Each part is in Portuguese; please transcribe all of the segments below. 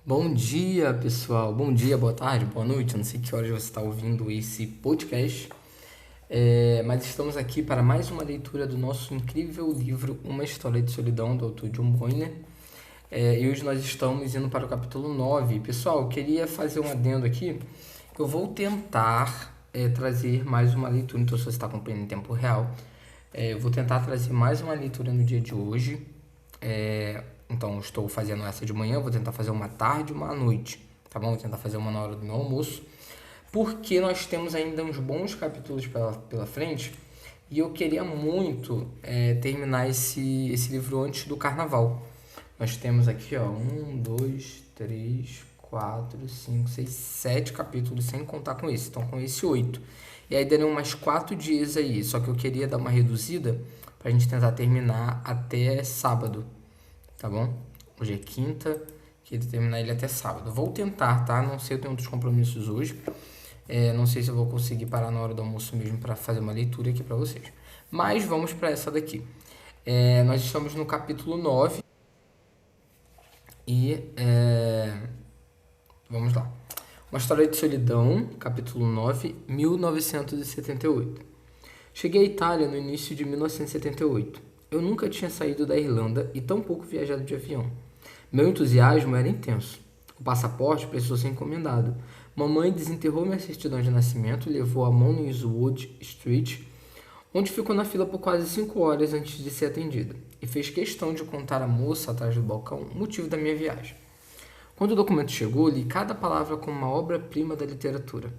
Bom dia, pessoal. Bom dia, boa tarde, boa noite. Eu não sei que horas você está ouvindo esse podcast, mas estamos aqui para mais uma leitura do nosso incrível livro Uma História de Solidão, do autor John Boyne. E hoje nós estamos indo para o capítulo 9. Pessoal, eu queria fazer um adendo aqui. Eu vou tentar trazer mais uma leitura, então se você está acompanhando em tempo real, eu vou tentar trazer mais uma leitura no dia de hoje. Então, estou fazendo essa de manhã, vou tentar fazer uma tarde e uma à noite, tá bom? Vou tentar fazer uma na hora do meu almoço, porque nós temos ainda uns bons capítulos pela frente e eu queria muito terminar esse livro antes do carnaval. Nós temos aqui, ó, 7 capítulos, sem contar com esse, então com esse 8. E aí dariam mais 4 dias aí, só que eu queria dar uma reduzida pra gente tentar terminar até sábado. Tá bom? Hoje é quinta, queria terminar ele até sábado. Vou tentar, tá? Não sei, eu tenho outros compromissos hoje. Não sei se eu vou conseguir parar na hora do almoço mesmo para fazer uma leitura aqui para vocês. Mas vamos para essa daqui. Nós estamos no capítulo 9 e vamos lá. Uma História de Solidão, capítulo 9, 1978. Cheguei à Itália no início de 1978. Eu nunca tinha saído da Irlanda e tampouco viajado de avião. Meu entusiasmo era intenso. O passaporte precisou ser encomendado. Mamãe desenterrou minha certidão de nascimento e levou a Morningswood Street, onde ficou na fila por quase 5 horas antes de ser atendida, e fez questão de contar à moça atrás do balcão o motivo da minha viagem. Quando o documento chegou, li cada palavra como uma obra-prima da literatura.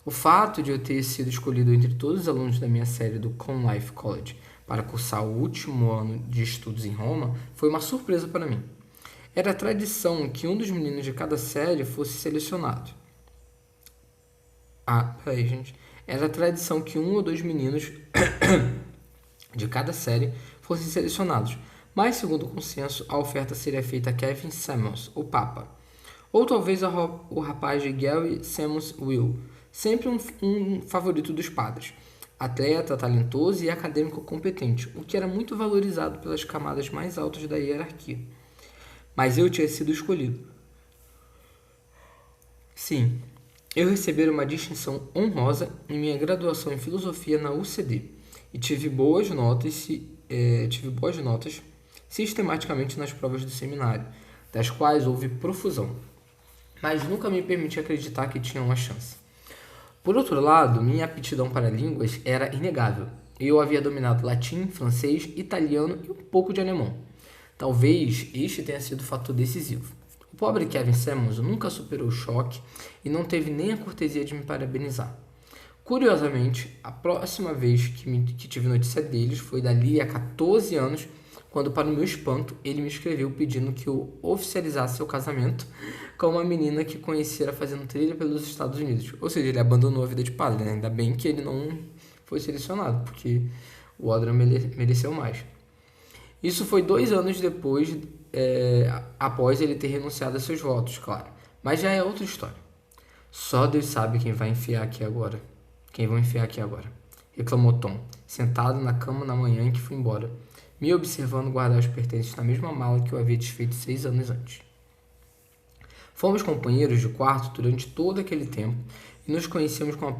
O fato de eu ter sido escolhido entre todos os alunos da minha série do Conlife College para cursar o último ano de estudos em Roma foi uma surpresa para mim. Era tradição que um dos meninos de cada série fosse selecionado. Peraí, gente. Era tradição que um ou dois meninos de cada série fossem selecionados, mas, segundo o consenso, a oferta seria feita a Kevin Samuels, o Papa, ou talvez o rapaz de Gary Samuels Will, sempre um favorito dos padres. Atleta, talentoso e acadêmico competente, o que era muito valorizado pelas camadas mais altas da hierarquia. Mas eu tinha sido escolhido. Sim, eu recebi uma distinção honrosa em minha graduação em filosofia na UCD e tive boas notas sistematicamente nas provas do seminário, das quais houve profusão, mas nunca me permiti acreditar que tinha uma chance. Por outro lado, minha aptidão para línguas era inegável. Eu havia dominado latim, francês, italiano e um pouco de alemão. Talvez este tenha sido o fator decisivo. O pobre Kevin Samuels nunca superou o choque e não teve nem a cortesia de me parabenizar. Curiosamente, a próxima vez que tive notícia deles foi dali a 14 anos, quando, para o meu espanto, ele me escreveu pedindo que eu oficializasse seu casamento com uma menina que conhecera fazendo trilha pelos Estados Unidos. Ou seja, ele abandonou a vida de padre, né? Ainda bem que ele não foi selecionado, porque o Adrian mereceu mais. Isso foi 2 anos depois, após ele ter renunciado a seus votos, claro. Mas já é outra história. Só Deus sabe quem vai enfiar aqui agora. Quem vão enfiar aqui agora? Reclamou Tom, sentado na cama na manhã em que fui embora, me observando guardar os pertences na mesma mala que eu havia desfeito 6 anos antes. Fomos companheiros de quarto durante todo aquele tempo e nos conhecemos com uma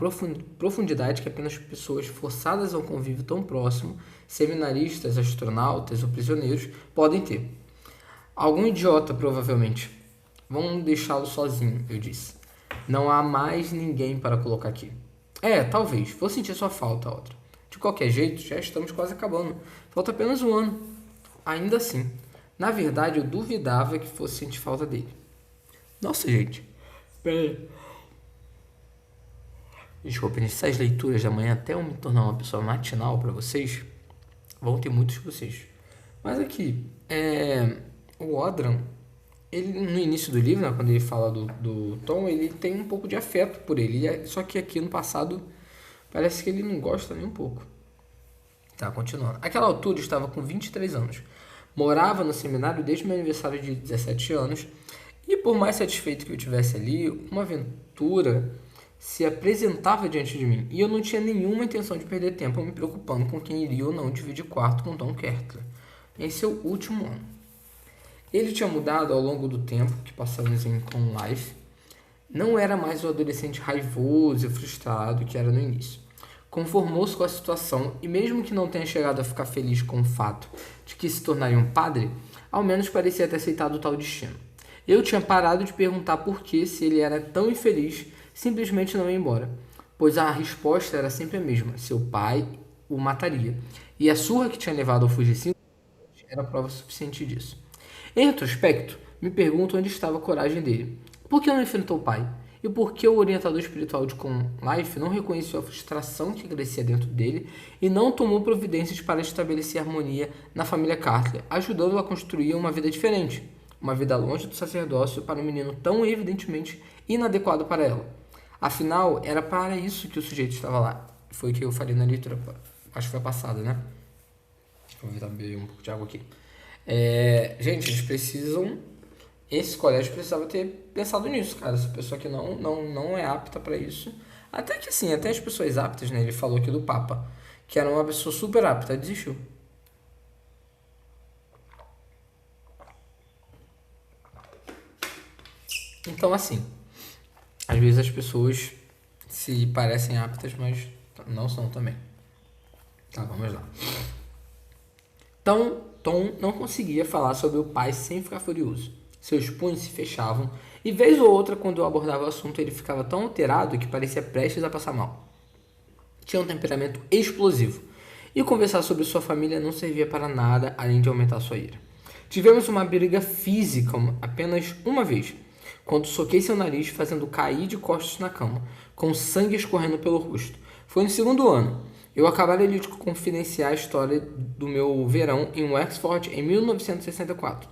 profundidade que apenas pessoas forçadas a um convívio tão próximo, seminaristas, astronautas ou prisioneiros, podem ter. Algum idiota, provavelmente. Vamos deixá-lo sozinho, eu disse. Não há mais ninguém para colocar aqui. Talvez. Vou sentir sua falta, outra. De qualquer jeito, já estamos quase acabando. Falta apenas 1 ano. Ainda assim, na verdade, eu duvidava que fosse sentir falta dele. Nossa, gente. Peraí. Desculpa, essas leituras da manhã, até eu me tornar uma pessoa matinal para vocês, vão ter muitos de vocês. Mas aqui, o Odran, ele no início do livro, né, quando ele fala do Tom, ele tem um pouco de afeto por ele. Só que aqui no passado, parece que ele não gosta nem um pouco. Tá, continuando. Àquela altura eu estava com 23 anos. Morava no seminário desde meu aniversário de 17 anos. E por mais satisfeito que eu tivesse ali, uma aventura se apresentava diante de mim. E eu não tinha nenhuma intenção de perder tempo me preocupando com quem iria ou não dividir quarto com Tom Kertler em seu último ano. Ele tinha mudado ao longo do tempo que passamos em Con Life. Não era mais o adolescente raivoso e frustrado que era no início. Conformou-se com a situação e, mesmo que não tenha chegado a ficar feliz com o fato de que se tornaria um padre, ao menos parecia ter aceitado o tal destino. Eu tinha parado de perguntar por que, se ele era tão infeliz, simplesmente não ia embora, pois a resposta era sempre a mesma: seu pai o mataria, e a surra que tinha levado ao fugir 5 anos era prova suficiente disso. Em retrospecto, me pergunto onde estava a coragem dele. Por que não enfrentou o pai? E por que o orientador espiritual de Con Life não reconheceu a frustração que crescia dentro dele e não tomou providências para estabelecer harmonia na família Carter, ajudando-o a construir uma vida diferente, uma vida longe do sacerdócio para um menino tão evidentemente inadequado para ela? Afinal, era para isso que o sujeito estava lá. Foi o que eu falei na leitura, acho que foi a passada, né? Vou beber um pouco de água aqui. Gente, eles precisam. Esse colégio precisava ter pensado nisso, cara. Essa pessoa que não é apta para isso. Até que assim, até as pessoas aptas, né? Ele falou aqui do Papa, que era uma pessoa super apta, desistiu. Então, assim, às vezes as pessoas se parecem aptas, mas não são também. Tá, vamos lá. Então, Tom não conseguia falar sobre o pai sem ficar furioso. Seus punhos se fechavam, e vez ou outra, quando eu abordava o assunto, ele ficava tão alterado que parecia prestes a passar mal. Tinha um temperamento explosivo, e conversar sobre sua família não servia para nada além de aumentar sua ira. Tivemos uma briga física apenas uma vez, quando soquei seu nariz, fazendo cair de costas na cama, com sangue escorrendo pelo rosto. Foi no segundo ano. Eu acabara de confidenciar a história do meu verão em Wexford em 1964.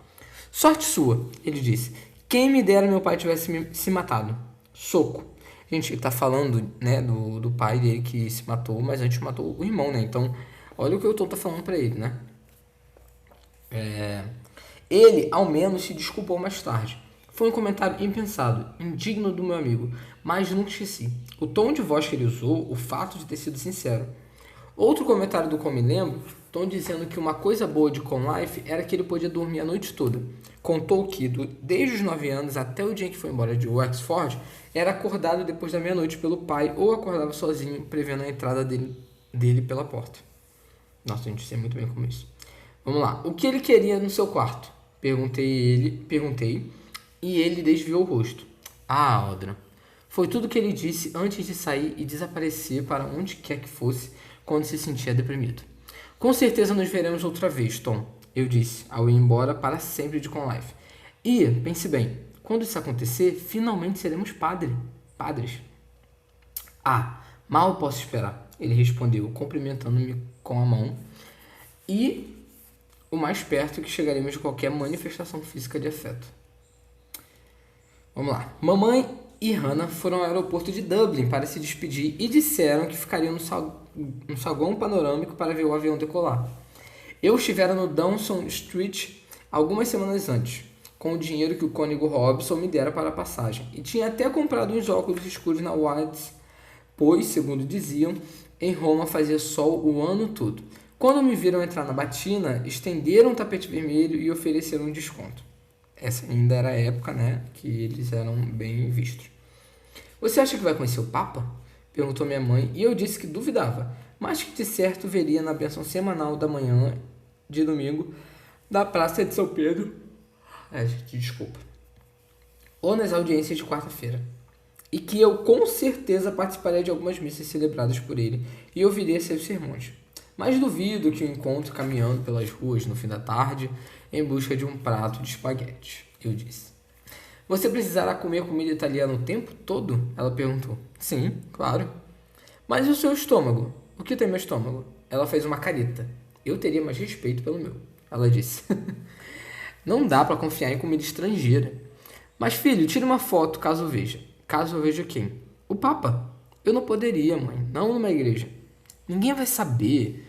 Sorte sua, ele disse. Quem me dera meu pai tivesse se matado. Soco. Gente, ele tá falando, né, do pai dele que se matou, mas antes matou o irmão, né? Então, olha o que o Tom tá falando pra ele, né? Ele, ao menos, se desculpou mais tarde. Foi um comentário impensado, indigno do meu amigo, mas nunca esqueci. O tom de voz que ele usou, o fato de ter sido sincero. Outro comentário do qual me lembro, Tom dizendo que uma coisa boa de Con Life era que ele podia dormir a noite toda. Contou que, desde os 9 anos até o dia em que foi embora de Wexford, era acordado depois da meia-noite pelo pai ou acordava sozinho, prevendo a entrada dele pela porta. Nossa, a gente sei muito bem como isso. Vamos lá. O que ele queria no seu quarto? Perguntei, e ele desviou o rosto. Ah, Audra. Foi tudo o que ele disse antes de sair e desaparecer para onde quer que fosse quando se sentia deprimido. Com certeza nos veremos outra vez, Tom, eu disse, ao ir embora para sempre de Con Life. E, pense bem, quando isso acontecer, finalmente seremos padres. Ah, mal posso esperar, ele respondeu, cumprimentando-me com a mão, e o mais perto que chegaremos de qualquer manifestação física de afeto. Vamos lá. Mamãe e Hannah foram ao aeroporto de Dublin para se despedir e disseram que ficariam no saguão panorâmico para ver o avião decolar. Eu estivera no Dawson Street algumas semanas antes, com o dinheiro que o cônego Robson me dera para a passagem, e tinha até comprado uns óculos escuros na Wilds, pois, segundo diziam, em Roma fazia sol o ano todo. Quando me viram entrar na batina, estenderam um tapete vermelho e ofereceram um desconto. Essa ainda era a época, né, que eles eram bem vistos. Você acha que vai conhecer o Papa? Perguntou minha mãe, e eu disse que duvidava, mas que de certo veria na bênção semanal da manhã de domingo da Praça de São Pedro. Desculpa. Ou nas audiências de quarta-feira. E que eu com certeza participaria de algumas missas celebradas por ele e ouviria seus sermões. Mas duvido que o encontre caminhando pelas ruas no fim da tarde em busca de um prato de espaguete, eu disse. Você precisará comer comida italiana o tempo todo? Ela perguntou. Sim, claro. Mas e o seu estômago? O que tem meu estômago? Ela fez uma careta. Eu teria mais respeito pelo meu, ela disse. Não dá para confiar em comida estrangeira. Mas filho, tire uma foto caso veja. Caso eu veja quem? O Papa. Eu não poderia, mãe. Não numa igreja. Ninguém vai saber.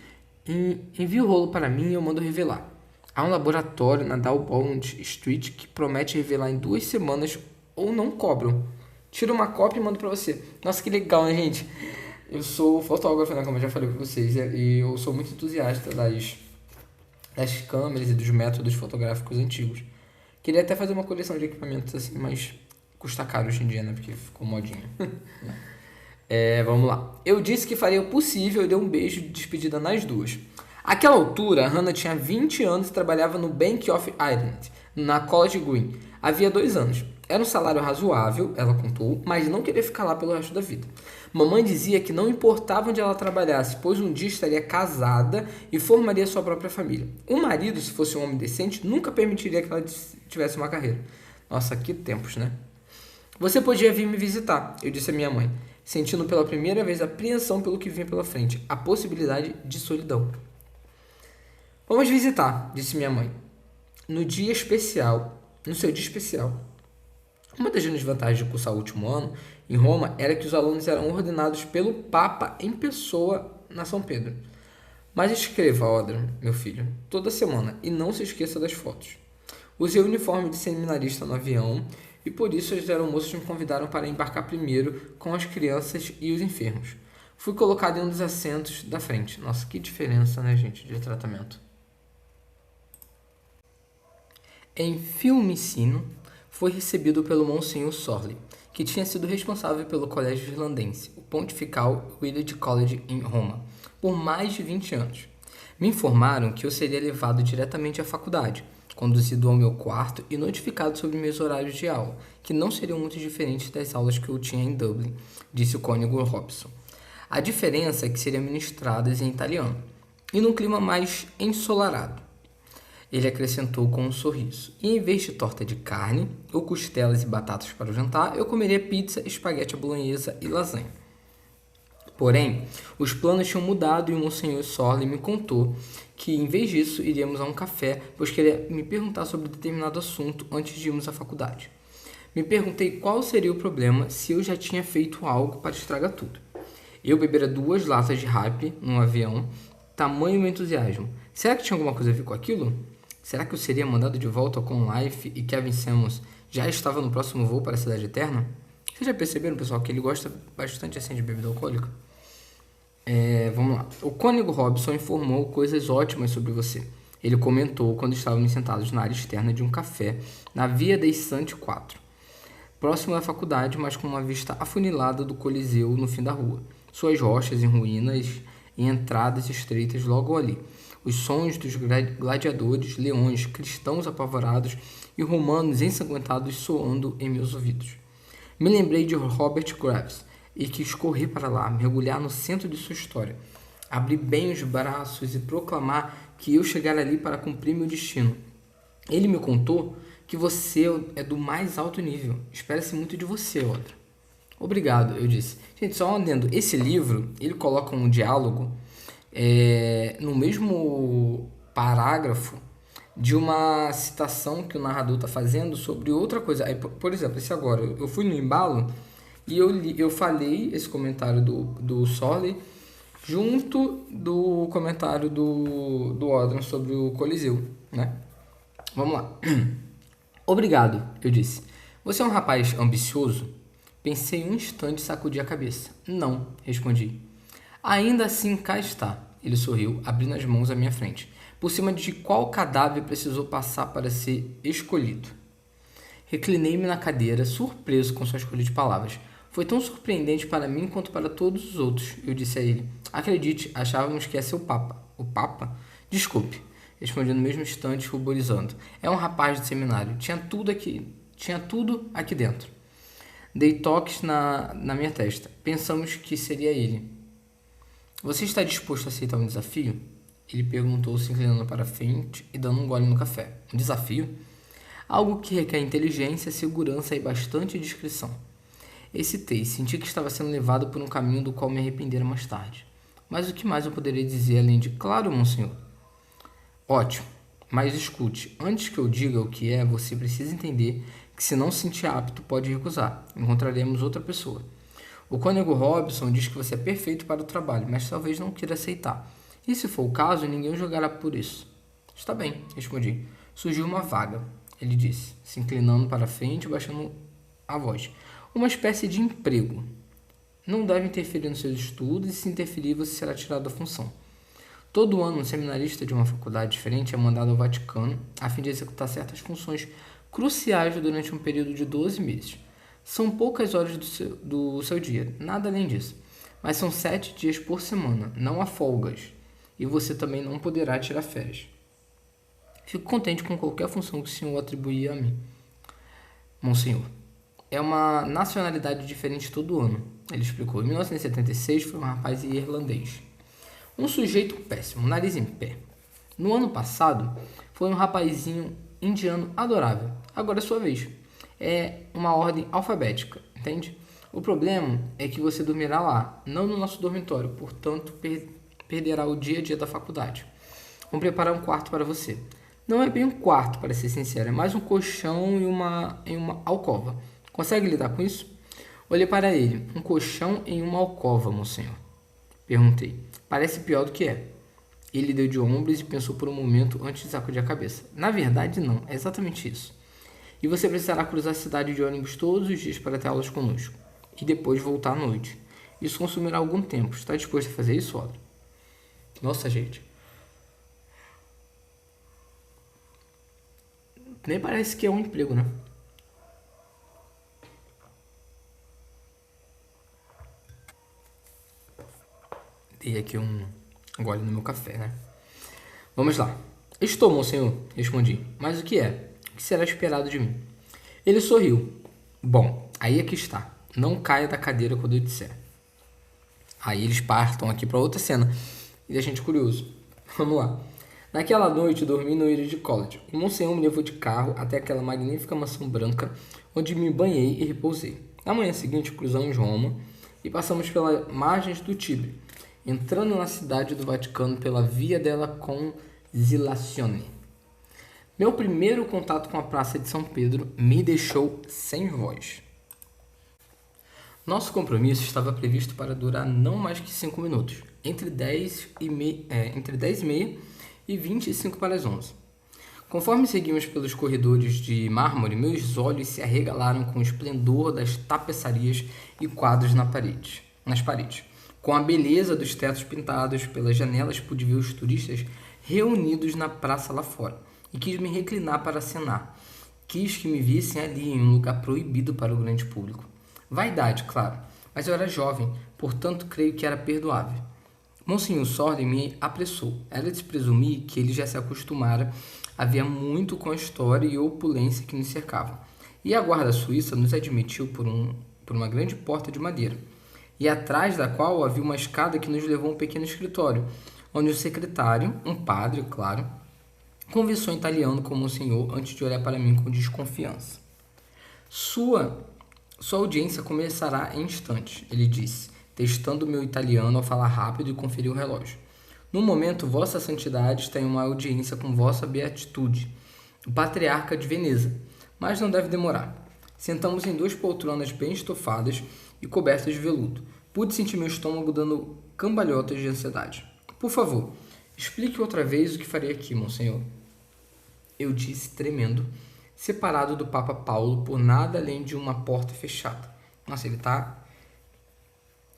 Envie o rolo para mim e eu mando revelar. Há um laboratório na Dalbond Street que promete revelar em 2 semanas ou não cobram. Tiro uma cópia e mando para você. Nossa, que legal, né, gente? Eu sou fotógrafo, né, como eu já falei para vocês, e eu sou muito entusiasta das câmeras e dos métodos fotográficos antigos. Queria até fazer uma coleção de equipamentos assim, mas custa caro hoje em dia, né? Porque ficou modinha. Vamos lá. Eu disse que faria o possível e dei um beijo de despedida nas duas. Àquela altura, a Hannah tinha 20 anos e trabalhava no Bank of Ireland, na College Green. Havia 2 anos. Era um salário razoável, ela contou, mas não queria ficar lá pelo resto da vida. Mamãe dizia que não importava onde ela trabalhasse, pois um dia estaria casada e formaria sua própria família. O marido, se fosse um homem decente, nunca permitiria que ela tivesse uma carreira. Nossa, que tempos, né? Você podia vir me visitar, eu disse à minha mãe, sentindo pela primeira vez apreensão pelo que vinha pela frente, a possibilidade de solidão. Vamos visitar, disse minha mãe. No seu dia especial. Uma das grandes vantagens de cursar o último ano em Roma era que os alunos eram ordenados pelo Papa em pessoa na São Pedro. Mas escreva, Audra, meu filho, toda semana e não se esqueça das fotos. Usei o uniforme de seminarista no avião e por isso as aeromoças me convidaram para embarcar primeiro com as crianças e os enfermos. Fui colocado em um dos assentos da frente. Nossa, que diferença, né, gente, de tratamento. Em Fiumicino, foi recebido pelo Monsenhor Sorley, que tinha sido responsável pelo colégio irlandense, o Pontifical Willard College em Roma, por mais de 20 anos. Me informaram que eu seria levado diretamente à faculdade, conduzido ao meu quarto e notificado sobre meus horários de aula, que não seriam muito diferentes das aulas que eu tinha em Dublin, disse o cônego Robson. A diferença é que seriam ministradas em italiano, e num clima mais ensolarado. Ele acrescentou com um sorriso. E em vez de torta de carne, ou costelas e batatas para o jantar, eu comeria pizza, espaguete à bolonhesa e lasanha. Porém, os planos tinham mudado e o Monsenhor Sorley me contou que, em vez disso, iríamos a um café, pois queria me perguntar sobre determinado assunto antes de irmos à faculdade. Me perguntei qual seria o problema se eu já tinha feito algo para estragar tudo. Eu bebera 2 latas de Hype num avião, tamanho meu entusiasmo. Será que tinha alguma coisa a ver com aquilo? Será que eu seria mandado de volta ao Con Life e Kevin Samuels já estava no próximo voo para a Cidade Eterna? Vocês já perceberam, pessoal, que ele gosta bastante assim de bebida alcoólica? Vamos lá. O cônego Robson informou coisas ótimas sobre você. Ele comentou quando estávamos sentados na área externa de um café na Via dei Santi 4, próximo da faculdade, mas com uma vista afunilada do Coliseu no fim da rua. Suas rochas em ruínas e entradas estreitas logo ali. Os sons dos gladiadores, leões, cristãos apavorados e romanos ensanguentados soando em meus ouvidos. Me lembrei de Robert Graves e quis correr para lá, mergulhar no centro de sua história, abrir bem os braços e proclamar que eu chegara ali para cumprir meu destino. Ele me contou que você é do mais alto nível. Espera-se muito de você, Audra. Obrigado, eu disse. Gente, só um adendo. Esse livro, ele coloca um diálogo no mesmo parágrafo de uma citação que o narrador está fazendo sobre outra coisa. Aí, por exemplo, esse agora, eu fui no embalo e eu falei esse comentário do Sorley junto do comentário do Audran sobre o Coliseu, né? Vamos lá. Obrigado, eu disse. Você é um rapaz ambicioso? Pensei um instante e sacudi a cabeça. Não, respondi. Ainda assim, cá está. Ele sorriu, abrindo as mãos à minha frente. Por cima de qual cadáver precisou passar para ser escolhido? Reclinei-me na cadeira, surpreso com sua escolha de palavras. Foi tão surpreendente para mim quanto para todos os outros, eu disse a ele. Acredite, achávamos que ia ser o Papa. O Papa? Desculpe, respondi no mesmo instante, ruborizando. É um rapaz de seminário. Tinha tudo aqui dentro. Dei toques na minha testa. Pensamos que seria ele. Você está disposto a aceitar um desafio? Ele perguntou, se inclinando para a frente e dando um gole no café. Um desafio? Algo que requer inteligência, segurança e bastante discrição. Hesitei, senti que estava sendo levado por um caminho do qual me arrependera mais tarde. Mas o que mais eu poderia dizer além de claro, monsenhor? Ótimo, mas escute, antes que eu diga o que é, você precisa entender que se não se sentir apto, pode recusar. Encontraremos outra pessoa. O cônego Robson diz que você é perfeito para o trabalho, mas talvez não queira aceitar. E se for o caso, ninguém o jogará por isso. Está bem, respondi. Surgiu uma vaga, ele disse, se inclinando para a frente e baixando a voz. Uma espécie de emprego. Não deve interferir nos seus estudos e se interferir você será tirado da função. Todo ano, um seminarista de uma faculdade diferente é mandado ao Vaticano a fim de executar certas funções cruciais durante um período de 12 meses. São poucas horas do seu dia, nada além disso. Mas são 7 dias por semana, não há folgas. E você também não poderá tirar férias. Fico contente com qualquer função que o senhor atribuir a mim. Monsenhor, é uma nacionalidade diferente todo ano, ele explicou. Em 1976 foi um rapaz irlandês. Um sujeito péssimo, nariz em pé. No ano passado foi um rapazinho indiano adorável. Agora é sua vez. É uma ordem alfabética, entende? O problema é que você dormirá lá, não no nosso dormitório, portanto perderá o dia a dia da faculdade. Vamos preparar um quarto para você. Não é bem um quarto, para ser sincero, é mais um colchão e uma alcova. Consegue lidar com isso? Olhei para ele. Um colchão em uma alcova, monsenhor. Perguntei. Parece pior do que é. Ele deu de ombros e pensou por um momento antes de sacudir a cabeça. Na verdade, não. É exatamente isso. E você precisará cruzar a cidade de ônibus todos os dias para ter aulas conosco. E depois voltar à noite. Isso consumirá algum tempo. Está disposto a fazer isso, Audrey? Nossa, gente. Nem parece que é um emprego, né? Dei aqui um gole no meu café, né? Vamos lá. Estou, monsenhor, respondi. Mas o que é? O que será esperado de mim? Ele sorriu. Bom, aí é que está. Não caia da cadeira quando eu disser. Aí eles partam aqui para outra cena. E a gente curioso. Vamos lá. Naquela noite dormi no Eridge College. O monsenhor me levou de carro até aquela magnífica mansão branca, onde me banhei e repousei. Na manhã seguinte cruzamos Roma e passamos pelas margens do Tibre, entrando na cidade do Vaticano pela Via della Conciliazione. Meu primeiro contato com a Praça de São Pedro me deixou sem voz. Nosso compromisso estava previsto para durar não mais que 5 minutos, entre 10h30 e 25 para as 11. Conforme seguimos pelos corredores de mármore, meus olhos se arregalaram com o esplendor das tapeçarias e quadros nas paredes. Com a beleza dos tetos pintados, pelas janelas pude ver os turistas reunidos na praça lá fora e quis me reclinar para acenar. Quis que me vissem ali em um lugar proibido para o grande público. Vaidade, claro, mas eu era jovem, portanto creio que era perdoável. Monsenhor Sorden me apressou. Era de presumir que ele já se acostumara havia muito com a história e a opulência que nos cercavam. E a guarda suíça nos admitiu por uma grande porta de madeira, e atrás da qual havia uma escada que nos levou a um pequeno escritório, onde o secretário, um padre, claro, conversou em italiano com o monsenhor antes de olhar para mim com desconfiança. Sua audiência começará em instantes, ele disse, testando meu italiano ao falar rápido e conferir o relógio. No momento, Vossa Santidade está em uma audiência com Vossa Beatitude, o Patriarca de Veneza, mas não deve demorar. Sentamos em 2 poltronas bem estofadas e cobertas de veludo. Pude sentir meu estômago dando cambalhotas de ansiedade. Por favor, explique outra vez o que farei aqui, monsenhor. Eu disse, tremendo, separado do Papa Paulo por nada além de uma porta fechada. Nossa, ele tá...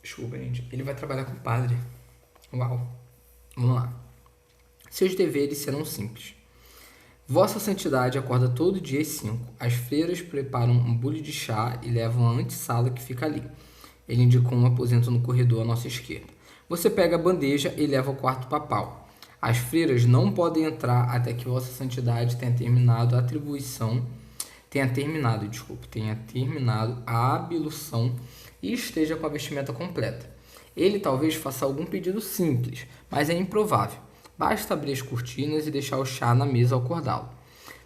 Desculpa, gente. Ele vai trabalhar com o padre. Uau. Vamos lá. Seus deveres serão simples. Vossa Santidade acorda todo dia às 5. As freiras preparam um bule de chá e levam à antessala que fica ali. Ele indicou um aposento no corredor à nossa esquerda. Você pega a bandeja e leva ao quarto papal. As freiras não podem entrar até que Vossa Santidade tenha terminado a ablução e esteja com a vestimenta completa. Ele talvez faça algum pedido simples, mas é improvável. Basta abrir as cortinas e deixar o chá na mesa ao acordá-lo.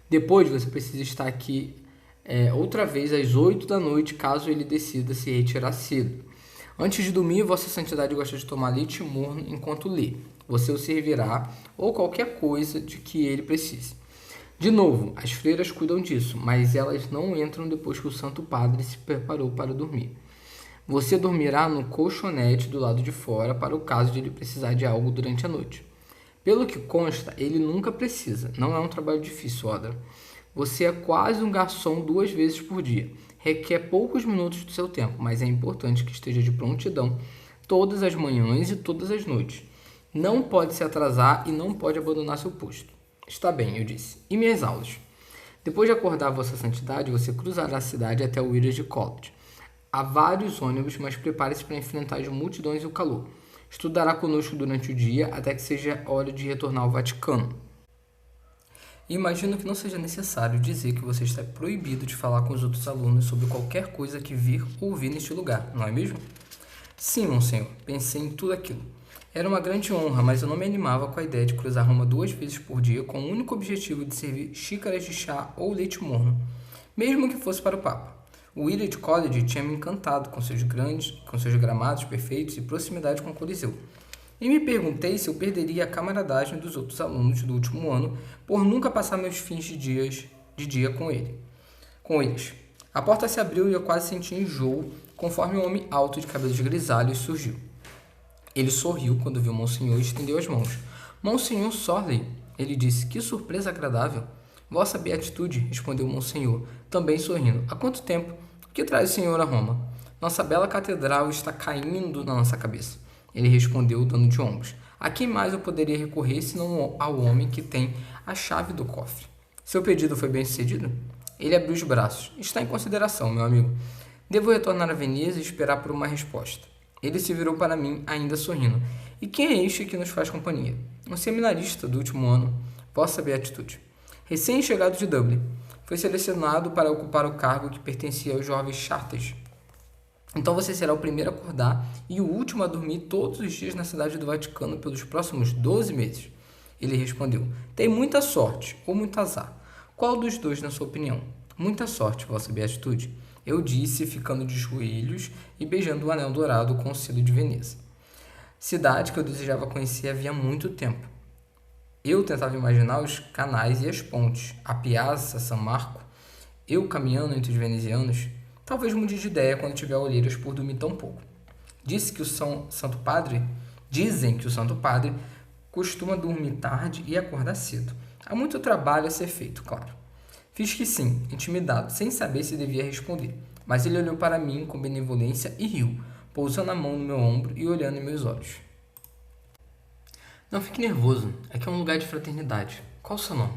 Depois você precisa estar aqui outra vez às 8 da noite, caso ele decida se retirar cedo. Antes de dormir, Vossa Santidade gosta de tomar leite morno enquanto lê. Você o servirá ou qualquer coisa de que ele precise. De novo, as freiras cuidam disso, mas elas não entram depois que o Santo Padre se preparou para dormir. Você dormirá no colchonete do lado de fora para o caso de ele precisar de algo durante a noite. Pelo que consta, ele nunca precisa. Não é um trabalho difícil, Audrey. Você é quase um garçom 2 vezes por dia. Requer poucos minutos do seu tempo, mas é importante que esteja de prontidão todas as manhãs e todas as noites. Não pode se atrasar e não pode abandonar seu posto. Está bem, eu disse. E minhas aulas? Depois de acordar Vossa Santidade, você cruzará a cidade até o Willard College. Há vários ônibus, mas prepare-se para enfrentar as multidões e o calor. Estudará conosco durante o dia até que seja hora de retornar ao Vaticano. Imagino que não seja necessário dizer que você está proibido de falar com os outros alunos sobre qualquer coisa que vir ou ouvir neste lugar, não é mesmo? Sim, monsenhor, pensei em tudo aquilo. Era uma grande honra, mas eu não me animava com a ideia de cruzar Roma 2 vezes por dia com o único objetivo de servir xícaras de chá ou leite morno, mesmo que fosse para o Papa. O Willard College tinha me encantado com seus gramados perfeitos e proximidade com o Coliseu. E me perguntei se eu perderia a camaradagem dos outros alunos do último ano por nunca passar meus fins de dia com eles. A porta se abriu e eu quase senti enjoo conforme um homem alto de cabelos grisalhos surgiu. Ele sorriu quando viu Monsenhor e estendeu as mãos. Monsenhor Sorley, ele disse, que surpresa agradável. Vossa Beatitude, respondeu Monsenhor, também sorrindo. Há quanto tempo? O que traz o senhor a Roma? Nossa bela catedral está caindo na nossa cabeça. Ele respondeu, dando de ombros. A quem mais eu poderia recorrer senão ao homem que tem a chave do cofre? Seu pedido foi bem sucedido? Ele abriu os braços. Está em consideração, meu amigo. Devo retornar a Veneza e esperar por uma resposta. Ele se virou para mim, ainda sorrindo. E quem é este que nos faz companhia? Um seminarista do último ano, Vossa Beatitude. Recém-chegado de Dublin, foi selecionado para ocupar o cargo que pertencia aos jovens Charters. Então você será o primeiro a acordar e o último a dormir todos os dias na cidade do Vaticano pelos próximos 12 meses. Ele respondeu, tem muita sorte ou muito azar. Qual dos dois, na sua opinião? Muita sorte, Vossa Beatitude. Eu disse, ficando de joelhos e beijando o anel dourado com o selo de Veneza. Cidade que eu desejava conhecer havia muito tempo. Eu tentava imaginar os canais e as pontes, a Piazza San Marco. Eu caminhando entre os venezianos, talvez mude de ideia quando tiver olheiras por dormir tão pouco. Dizem que o Santo Padre costuma dormir tarde e acordar cedo. Há muito trabalho a ser feito, claro. Fiz que sim, intimidado, sem saber se devia responder. Mas ele olhou para mim com benevolência e riu, pousando a mão no meu ombro e olhando em meus olhos. Não fique nervoso, aqui é um lugar de fraternidade. Qual o seu nome?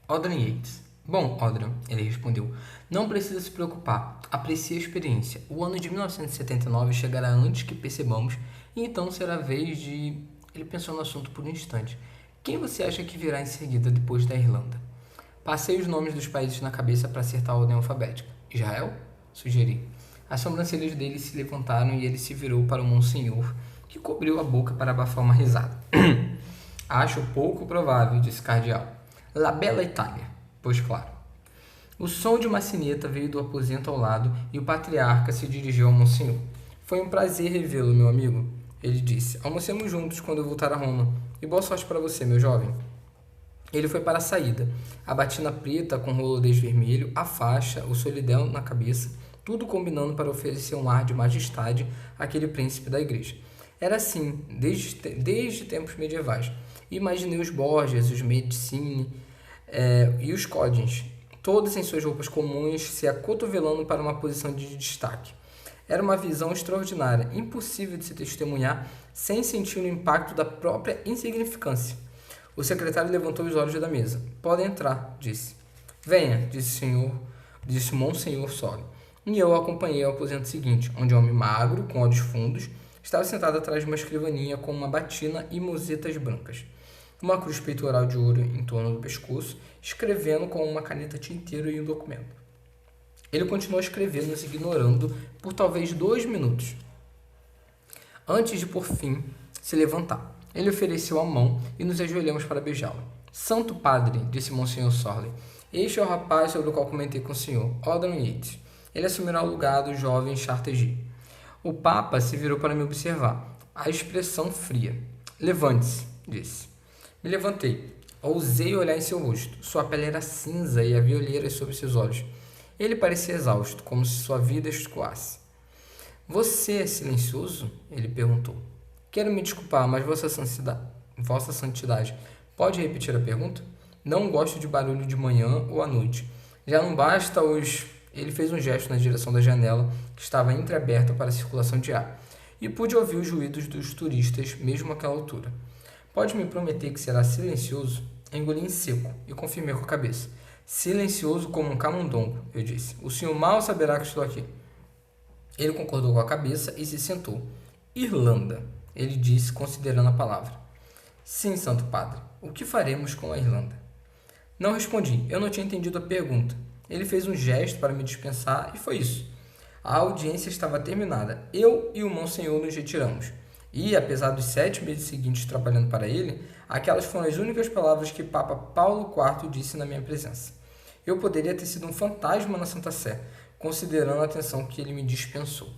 Audran Yates. Bom, Audran, ele respondeu, não precisa se preocupar, aprecie a experiência. O ano de 1979 chegará antes que percebamos, e então será a vez de... Ele pensou no assunto por um instante. Quem você acha que virá em seguida depois da Irlanda? Passei os nomes dos países na cabeça para acertar a ordem alfabética. Israel? Sugeri. As sobrancelhas dele se levantaram e ele se virou para o Monsenhor, que cobriu a boca para abafar uma risada. Acho pouco provável, disse o cardeal. La bella Itália, pois claro. O som de uma sineta veio do aposento ao lado e o patriarca se dirigiu ao Monsenhor. Foi um prazer revê-lo, meu amigo, ele disse. Almocemos juntos quando eu voltar a Roma. E boa sorte para você, meu jovem. Ele foi para a saída. A batina preta com rolodês vermelho, a faixa, o solidão na cabeça, tudo combinando para oferecer um ar de majestade àquele príncipe da igreja. Era assim, desde tempos medievais. Imaginei os Borgias, os Medici e os Codins, todos em suas roupas comuns, se acotovelando para uma posição de destaque. Era uma visão extraordinária, impossível de se testemunhar sem sentir o impacto da própria insignificância. O secretário levantou os olhos da mesa. Pode entrar, disse. Venha, disse Monsenhor Sorley. E eu o acompanhei ao aposento seguinte, onde um homem magro, com olhos fundos, estava sentado atrás de uma escrivaninha com uma batina e musetas brancas. Uma cruz peitoral de ouro em torno do pescoço, escrevendo com uma caneta tinteiro em um documento. Ele continuou escrevendo, nos ignorando por talvez 2 minutos, antes de, por fim, se levantar. Ele ofereceu a mão e nos ajoelhamos para beijá-lo. Santo Padre, disse Monsenhor Sorley, este é o rapaz sobre o qual comentei com o senhor, Audran Yates. Ele assumirá o lugar do jovem Charters. O Papa se virou para me observar, a expressão fria. Levante-se, disse. Me levantei. Ousei olhar em seu rosto. Sua pele era cinza e havia olheiras sobre seus olhos. Ele parecia exausto, como se sua vida escoasse. Você é silencioso? Ele perguntou. Quero me desculpar, mas Vossa Santidade, pode repetir a pergunta? Não gosto de barulho de manhã ou à noite. Já não basta os... Ele fez um gesto na direção da janela, que estava entreaberta para a circulação de ar, e pude ouvir os ruídos dos turistas, mesmo àquela altura. Pode me prometer que será silencioso? Engoli em seco e confirmei com a cabeça. Silencioso como um camundongo, eu disse. O senhor mal saberá que estou aqui. Ele concordou com a cabeça e se sentou. Irlanda, ele disse, considerando a palavra. Sim, Santo Padre. O que faremos com a Irlanda? Não respondi. Eu não tinha entendido a pergunta. Ele fez um gesto para me dispensar e foi isso. A audiência estava terminada. Eu e o Monsenhor nos retiramos. E, apesar dos 7 meses seguintes trabalhando para ele, aquelas foram as únicas palavras que Papa Paulo IV disse na minha presença. Eu poderia ter sido um fantasma na Santa Sé, considerando a atenção que ele me dispensou.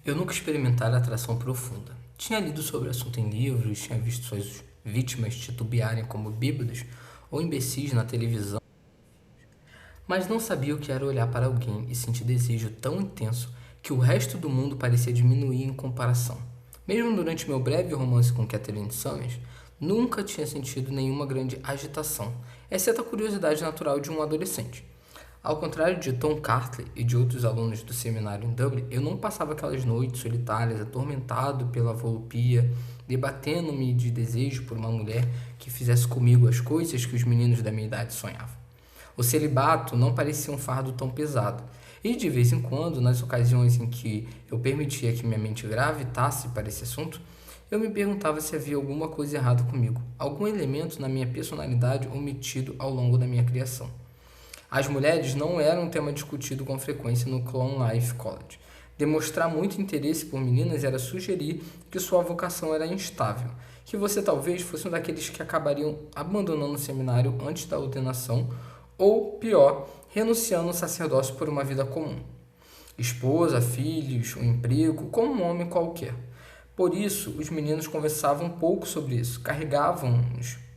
Eu nunca experimentara atração profunda. Tinha lido sobre o assunto em livros, tinha visto suas vítimas titubearem como bêbados ou imbecis na televisão, mas não sabia o que era olhar para alguém e sentir desejo tão intenso que o resto do mundo parecia diminuir em comparação. Mesmo durante meu breve romance com Catherine Summers, nunca tinha sentido nenhuma grande agitação, exceto a curiosidade natural de um adolescente. Ao contrário de Tom Cartley e de outros alunos do seminário em Dublin, eu não passava aquelas noites solitárias, atormentado pela volupia, debatendo-me de desejo por uma mulher que fizesse comigo as coisas que os meninos da minha idade sonhavam. O celibato não parecia um fardo tão pesado, e de vez em quando, nas ocasiões em que eu permitia que minha mente gravitasse para esse assunto, eu me perguntava se havia alguma coisa errada comigo, algum elemento na minha personalidade omitido ao longo da minha criação. As mulheres não eram um tema discutido com frequência no Clone Life College. Demonstrar muito interesse por meninas era sugerir que sua vocação era instável, que você talvez fosse um daqueles que acabariam abandonando o seminário antes da ordenação ou, pior, renunciando ao sacerdócio por uma vida comum. Esposa, filhos, um emprego, como um homem qualquer. Por isso, os meninos conversavam pouco sobre isso, carregavam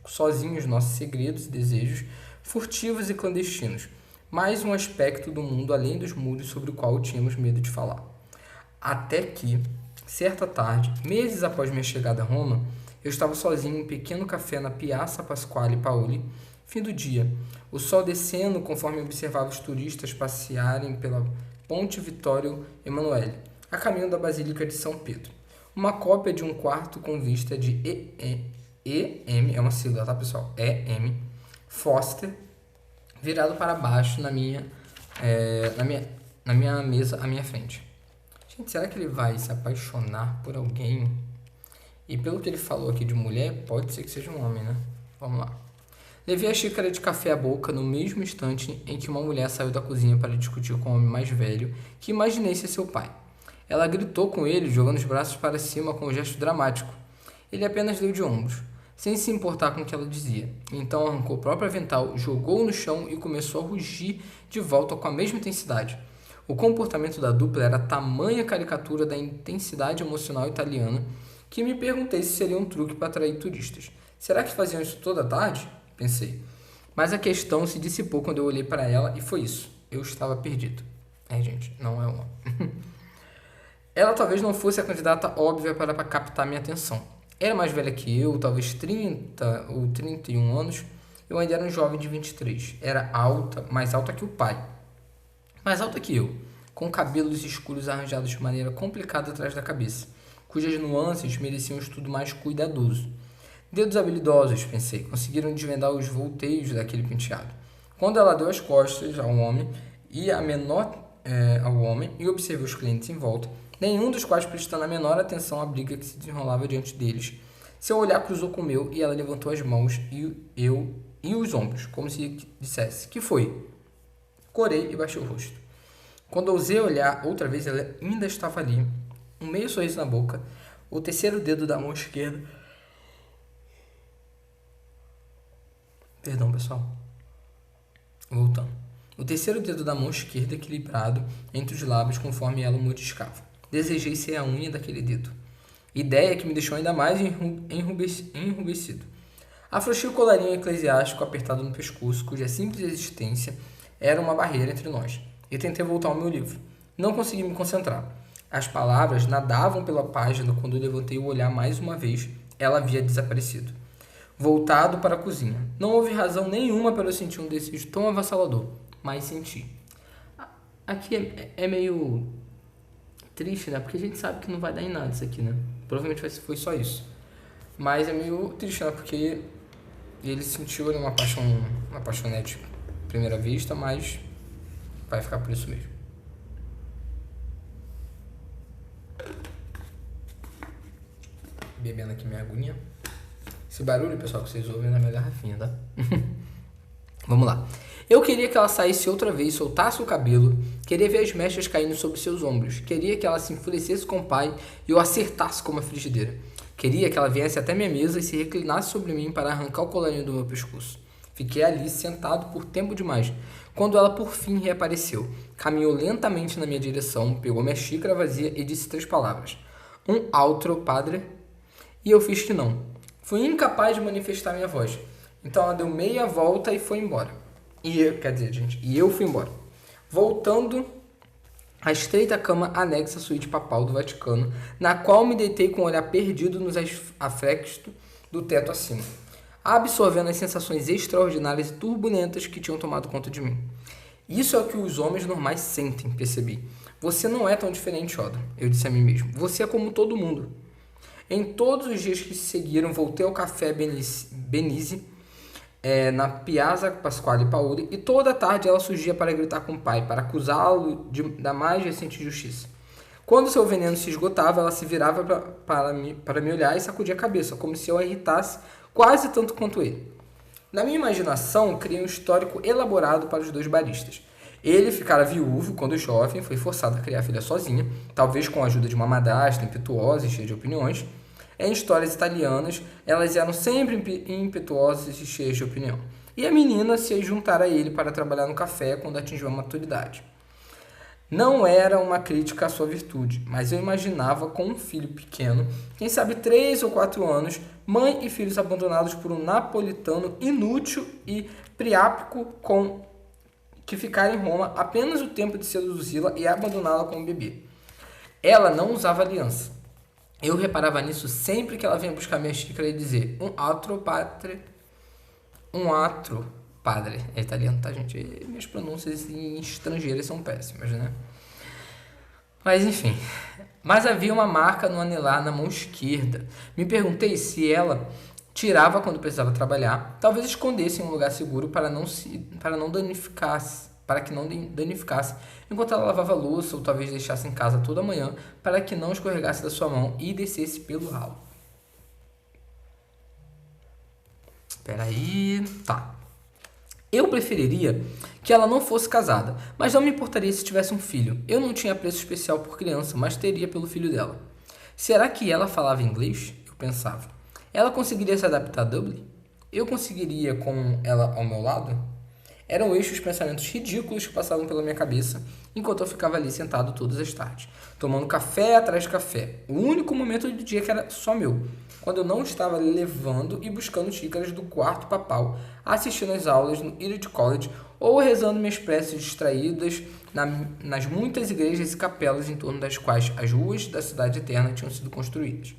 sozinhos nossos segredos e desejos, furtivos e clandestinos, mais um aspecto do mundo além dos muros sobre o qual tínhamos medo de falar. Até que, certa tarde, meses após minha chegada a Roma, eu estava sozinho em um pequeno café na Piazza Pasquale Paoli, fim do dia, o sol descendo conforme observava os turistas passearem pela Ponte Vittorio Emanuele, a caminho da Basílica de São Pedro. Uma cópia de um quarto com vista de E.M., é uma sigla, tá, pessoal? E.M. Foster, virado para baixo na minha mesa à minha frente. Gente, será que ele vai se apaixonar por alguém? E pelo que ele falou aqui de mulher, pode ser que seja um homem, né? Vamos lá. Levei a xícara de café à boca no mesmo instante em que uma mulher saiu da cozinha para discutir com um homem mais velho, que imaginei ser seu pai. Ela gritou com ele, jogando os braços para cima com um gesto dramático. Ele apenas deu de ombros, sem se importar com o que ela dizia. Então arrancou o próprio avental, jogou-o no chão e começou a rugir de volta com a mesma intensidade. O comportamento da dupla era tamanha caricatura da intensidade emocional italiana que me perguntei se seria um truque para atrair turistas. Será que faziam isso toda tarde? Pensei. Mas a questão se dissipou quando eu olhei para ela e foi isso. Eu estava perdido. Gente, não é uma. Ela talvez não fosse a candidata óbvia para captar minha atenção. Era mais velha que eu, talvez 30 ou 31 anos. Eu ainda era um jovem de 23. Era alta, mais alta que o pai. Mais alta que eu, com cabelos escuros arranjados de maneira complicada atrás da cabeça, cujas nuances mereciam um estudo mais cuidadoso. Dedos habilidosos, pensei, conseguiram desvendar os volteios daquele penteado. Quando ela deu as costas ao homem e observei os clientes em volta, nenhum dos quais prestando a menor atenção à briga que se desenrolava diante deles, seu olhar cruzou com o meu e ela levantou as mãos e os ombros, como se dissesse: "Que foi?" Corei e baixei o rosto. Quando ousei olhar outra vez, ela ainda estava ali, um meio sorriso na boca, o terceiro dedo da mão esquerda. Perdão, pessoal. Voltando. O terceiro dedo da mão esquerda equilibrado entre os lábios conforme ela o mordiscava. Desejei ser a unha daquele dedo. Ideia que me deixou ainda mais enrubescido. Afrouxei o colarinho eclesiástico apertado no pescoço, cuja simples existência era uma barreira entre nós, e tentei voltar ao meu livro. Não consegui me concentrar. As palavras nadavam pela página quando levantei o olhar mais uma vez. Ela havia desaparecido. Voltado para a cozinha. Não houve razão nenhuma para eu sentir um desejo tão avassalador, mas senti. Aqui é meio triste, né? Porque a gente sabe que não vai dar em nada isso aqui, né? Provavelmente foi só isso. Mas é meio triste, né? Porque ele sentiu ali uma paixão uma apaixonete à primeira vista, mas vai ficar por isso mesmo. Bebendo aqui minha aguinha. Esse barulho, pessoal, que vocês ouvem, não é minha garrafinha, tá? Vamos lá. Eu queria que ela saísse outra vez, soltasse o cabelo, queria ver as mechas caindo sobre seus ombros, queria que ela se enfurecesse com o pai e o acertasse como uma frigideira. Queria que ela viesse até minha mesa e se reclinasse sobre mim para arrancar o colarinho do meu pescoço. Fiquei ali, sentado por tempo demais, quando ela por fim reapareceu. Caminhou lentamente na minha direção, pegou minha xícara vazia e disse 3 palavras. Um altro, padre. E eu fiz que não. Fui incapaz de manifestar minha voz. Então ela deu meia volta e foi embora. E eu fui embora. Voltando à estreita cama anexa à suíte papal do Vaticano, na qual me deitei com o olhar perdido nos afrestos do teto acima, absorvendo as sensações extraordinárias e turbulentas que tinham tomado conta de mim. Isso é o que os homens normais sentem, percebi. Você não é tão diferente, Oda, eu disse a mim mesmo. Você é como todo mundo. Em todos os dias que se seguiram, voltei ao café Benise, na Piazza Pasquale Paoli, e toda tarde ela surgia para gritar com o pai, para acusá-lo da mais recente justiça. Quando seu veneno se esgotava, ela se virava para me olhar e sacudia a cabeça, como se eu a irritasse quase tanto quanto ele. Na minha imaginação, criei um histórico elaborado para os 2 baristas. Ele ficara viúvo quando jovem, foi forçado a criar a filha sozinha, talvez com a ajuda de uma madrasta impetuosa e cheia de opiniões. Em histórias italianas, elas eram sempre impetuosas e cheias de opinião. E a menina se juntara a ele para trabalhar no café quando atingiu a maturidade. Não era uma crítica à sua virtude, mas eu imaginava com um filho pequeno, quem sabe 3 ou 4 anos, mãe e filhos abandonados por um napolitano inútil e priápico que ficara em Roma apenas o tempo de seduzi-la e abandoná-la como bebê. Ela não usava aliança. Eu reparava nisso sempre que ela vinha buscar minha xícara e dizer um altro padre. É italiano, tá, gente? E minhas pronúncias em estrangeiras são péssimas, né? Mas enfim. Mas havia uma marca no anelar na mão esquerda. Me perguntei se ela tirava quando precisava trabalhar, talvez escondesse em um lugar seguro para que não danificasse, enquanto ela lavava a louça, ou talvez deixasse em casa toda manhã, para que não escorregasse da sua mão e descesse pelo ralo. Espera aí, tá. Eu preferiria que ela não fosse casada, mas não me importaria se tivesse um filho. Eu não tinha apreço especial por criança, mas teria pelo filho dela. Será que ela falava inglês? Eu pensava. Ela conseguiria se adaptar a Dublin? Eu conseguiria com ela ao meu lado? Eram estes os pensamentos ridículos que passavam pela minha cabeça, enquanto eu ficava ali sentado todas as tardes, tomando café atrás de café. O único momento do dia que era só meu, quando eu não estava levando e buscando xícaras do quarto papal, assistindo às aulas no Eton College ou rezando minhas preces distraídas nas muitas igrejas e capelas em torno das quais as ruas da cidade eterna tinham sido construídas.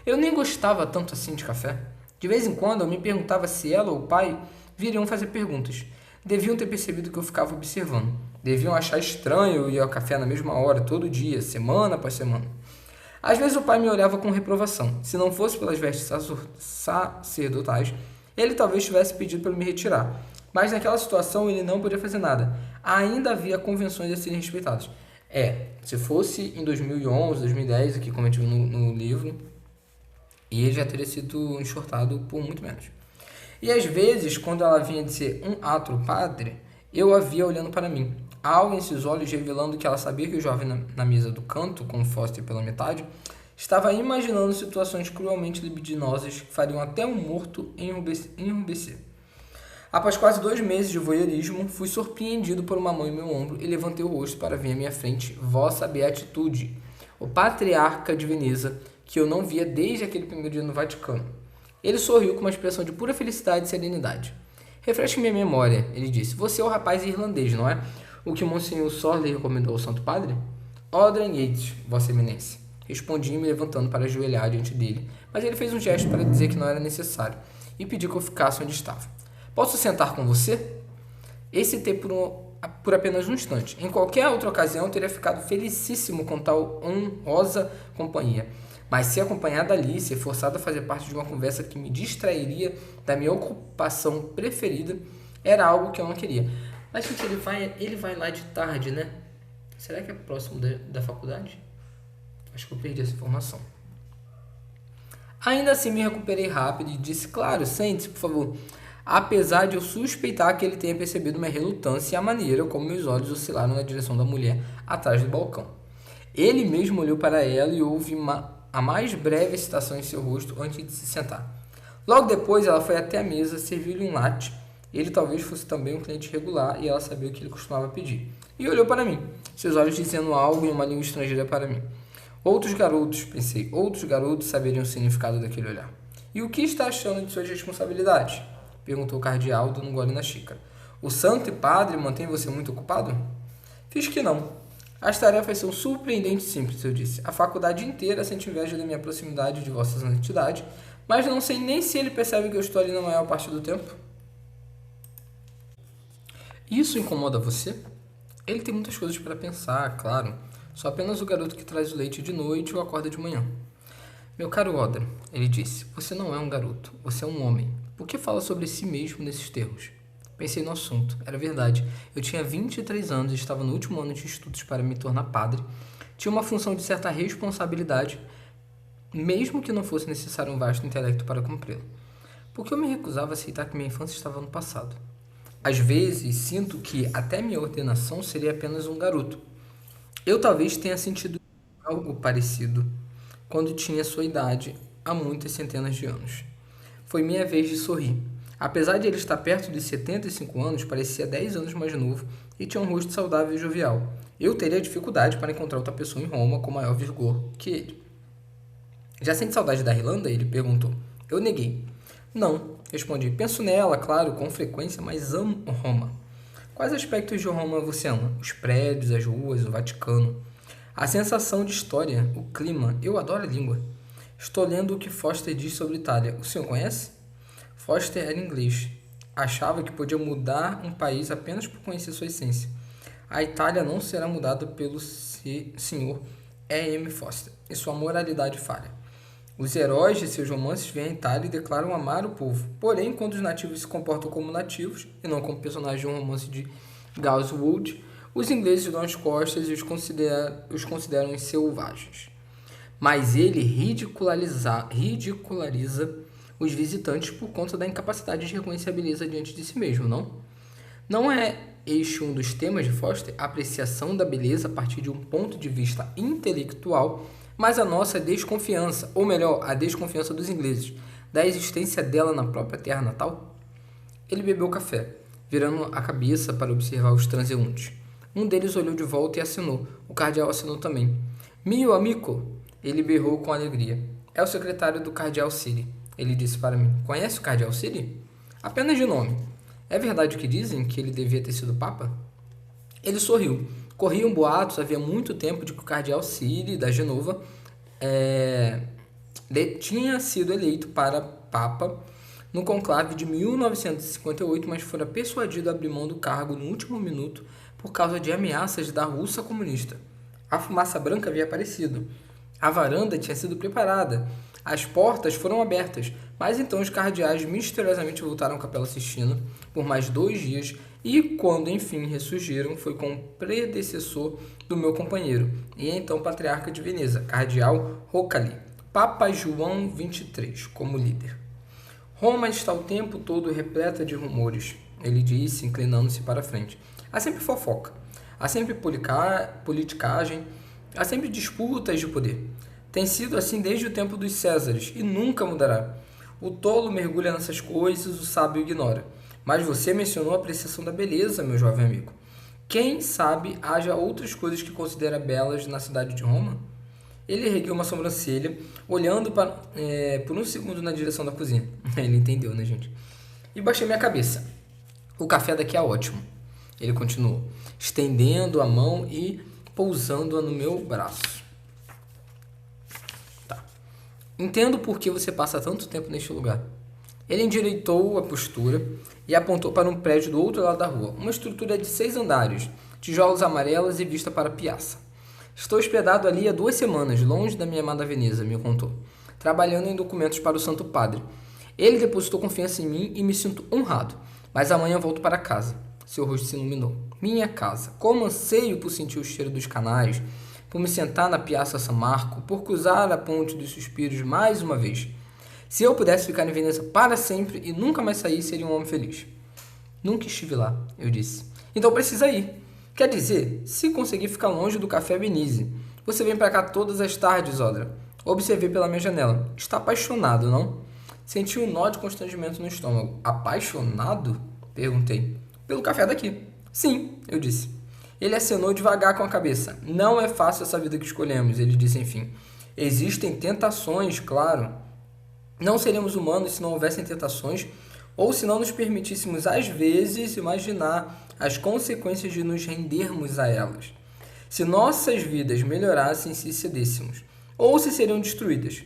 Eu nem gostava tanto assim de café. De vez em quando eu me perguntava se ela ou o pai viriam fazer perguntas. Deviam ter percebido que eu ficava observando. Deviam achar estranho eu ir ao café na mesma hora, todo dia, semana após semana. Às vezes o pai me olhava com reprovação. Se não fosse pelas vestes sacerdotais, ele talvez tivesse pedido para me retirar. Mas naquela situação ele não podia fazer nada. Ainda havia convenções a serem respeitadas. Se fosse em 2011, 2010, aqui como a gente viu no livro, ele já teria sido enxortado por muito menos. E às vezes, quando ela vinha dizer um altro padre, eu a via olhando para mim. Algo em seus olhos revelando que ela sabia que o jovem na mesa do canto, com Foster pela metade, estava imaginando situações cruelmente libidinosas que fariam até um morto enrubescer. Após quase 2 meses de voyeurismo, fui surpreendido por uma mão em meu ombro e levantei o rosto para ver à minha frente Vossa Beatitude, o patriarca de Veneza, que eu não via desde aquele primeiro dia no Vaticano. Ele sorriu com uma expressão de pura felicidade e serenidade. Refresque minha memória, ele disse. Você é o rapaz irlandês, não é? O que Monsenhor Sorley recomendou ao Santo Padre? Odran Yates, Vossa Eminência. Respondi me levantando para ajoelhar diante dele, mas ele fez um gesto para dizer que não era necessário e pediu que eu ficasse onde estava. Posso sentar com você? Hesitei por apenas um instante. Em qualquer outra ocasião, eu teria ficado felicíssimo com tal honrosa companhia. Mas ser acompanhada ali, ser forçado a fazer parte de uma conversa que me distrairia da minha ocupação preferida, Era algo que eu não queria. Mas, gente, ele vai lá de tarde, né? Será que é próximo da faculdade? Acho que eu perdi essa informação. Ainda assim, me recuperei rápido e disse, claro, sente-se, por favor. Apesar de eu suspeitar que ele tenha percebido minha relutância e a maneira como meus olhos oscilaram na direção da mulher atrás do balcão. Ele mesmo olhou para ela e houve a mais breve excitação em seu rosto antes de se sentar. Logo depois, ela foi até a mesa, serviu-lhe um latte. Ele talvez fosse também um cliente regular e ela sabia o que ele costumava pedir. E olhou para mim, seus olhos dizendo algo em uma língua estrangeira para mim. Outros garotos, pensei, outros garotos saberiam o significado daquele olhar. E o que está achando de suas responsabilidades? Perguntou o cardeal, dando um gole na xícara. O santo e padre mantém você muito ocupado? Fiz que não. As tarefas são surpreendentes simples, eu disse. A faculdade inteira sente inveja da minha proximidade de vossa santidade, mas não sei nem se ele percebe que eu estou ali na maior parte do tempo. Isso incomoda você? Ele tem muitas coisas para pensar, claro. Sou apenas o garoto que traz o leite de noite ou acorda de manhã. Meu caro Oda, ele disse, você não é um garoto, você é um homem. Por que fala sobre si mesmo nesses termos? Pensei no assunto. Era verdade. Eu tinha 23 anos e estava no último ano de estudos para me tornar padre. Tinha uma função de certa responsabilidade, mesmo que não fosse necessário um vasto intelecto para cumpri-la. Por que eu me recusava a aceitar que minha infância estava no passado? Às vezes, sinto que até minha ordenação seria apenas um garoto. Eu talvez tenha sentido algo parecido quando tinha sua idade, há muitas centenas de anos. Foi minha vez de sorrir. Apesar de ele estar perto de 75 anos, parecia 10 anos mais novo e tinha um rosto saudável e jovial. Eu teria dificuldade para encontrar outra pessoa em Roma com maior vigor que ele. Já sente saudade da Irlanda? Ele perguntou. Eu neguei. Não, respondi. Penso nela, claro, com frequência, mas amo Roma. Quais aspectos de Roma você ama? Os prédios, as ruas, o Vaticano. A sensação de história, o clima. Eu adoro a língua. Estou lendo o que Foster diz sobre Itália. O senhor conhece? Foster era inglês. Achava que podia mudar um país apenas por conhecer sua essência. A Itália não será mudada pelo senhor E.M. Foster e sua moralidade falha. Os heróis de seus romances vêm à Itália e declaram amar o povo. Porém, quando os nativos se comportam como nativos, e não como personagens de um romance de Gauss Wood, os ingleses dão as costas e os consideram selvagens. Mas ele ridiculariza os visitantes por conta da incapacidade de reconhecer a beleza diante de si mesmo, não? Não é este um dos temas de Foster, a apreciação da beleza a partir de um ponto de vista intelectual, mas a nossa desconfiança, ou melhor, a desconfiança dos ingleses, da existência dela na própria terra natal? Ele bebeu café, virando a cabeça para observar os transeuntes. Um deles olhou de volta e assinou. O cardeal assinou também. Mio amico! Ele berrou com alegria. É o secretário do cardeal Siri. Ele disse para mim. Conhece o cardeal Siri? Apenas de nome. É verdade o que dizem, que ele devia ter sido papa? Ele sorriu. Corriam boatos havia muito tempo de que o cardeal Siri, da Genova, tinha sido eleito para papa no conclave de 1958, mas fora persuadido a abrir mão do cargo no último minuto por causa de ameaças da Rússia comunista. A fumaça branca havia aparecido. A varanda tinha sido preparada. As portas foram abertas, mas então os cardeais misteriosamente voltaram à Capela Sistina por mais 2 dias e, quando enfim ressurgiram, foi com o predecessor do meu companheiro, e então patriarca de Veneza, cardeal Roccoli, Papa João XXIII, como líder. Roma está o tempo todo repleta de rumores, ele disse, inclinando-se para a frente. Há sempre fofoca, há sempre politicagem, há sempre disputas de poder. Tem sido assim desde o tempo dos Césares e nunca mudará. O tolo mergulha nessas coisas, o sábio ignora. Mas você mencionou a apreciação da beleza, meu jovem amigo. Quem sabe haja outras coisas que considera belas na cidade de Roma? Ele ergueu uma sobrancelha, olhando por um segundo na direção da cozinha. Ele entendeu, né, gente? E baixei minha cabeça. O café daqui é ótimo. Ele continuou, estendendo a mão e pousando-a no meu braço. Entendo por que você passa tanto tempo neste lugar. Ele endireitou a postura e apontou para um prédio do outro lado da rua, uma estrutura de 6 andares, tijolos amarelos e vista para a piazza. Estou hospedado ali há 2 semanas, longe da minha amada Veneza, me contou, trabalhando em documentos para o Santo Padre. Ele depositou confiança em mim e me sinto honrado. Mas amanhã volto para casa. Seu rosto se iluminou. Minha casa. Como anseio por sentir o cheiro dos canais, por me sentar na Piazza San Marco, por cruzar a ponte dos suspiros mais uma vez. Se eu pudesse ficar em Veneza para sempre e nunca mais sair, seria um homem feliz. Nunca estive lá, eu disse. Então precisa ir. Quer dizer, se conseguir ficar longe do Café Benize. Você vem para cá todas as tardes, Odra. Observei pela minha janela. Está apaixonado, não? Senti um nó de constrangimento no estômago. Apaixonado? Perguntei. Pelo café daqui. Sim, eu disse. Ele acenou devagar com a cabeça. Não é fácil essa vida que escolhemos, ele disse enfim. Existem tentações, claro. Não seríamos humanos se não houvessem tentações, ou se não nos permitíssemos, às vezes, imaginar as consequências de nos rendermos a elas. Se nossas vidas melhorassem se cedêssemos, ou se seriam destruídas.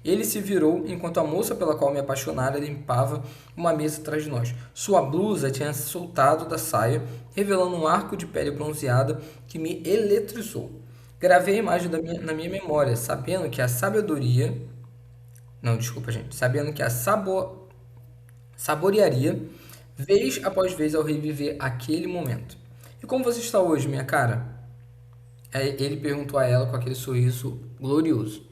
Ele se virou enquanto a moça pela qual me apaixonara limpava uma mesa atrás de nós. Sua blusa tinha se soltado da saia, revelando um arco de pele bronzeada que me eletrizou. Gravei a imagem na minha memória, sabendo que a sabedoria... Não, desculpa, gente. Sabendo que a saborearia vez após vez ao reviver aquele momento. E como você está hoje, minha cara? Ele perguntou a ela com aquele sorriso glorioso.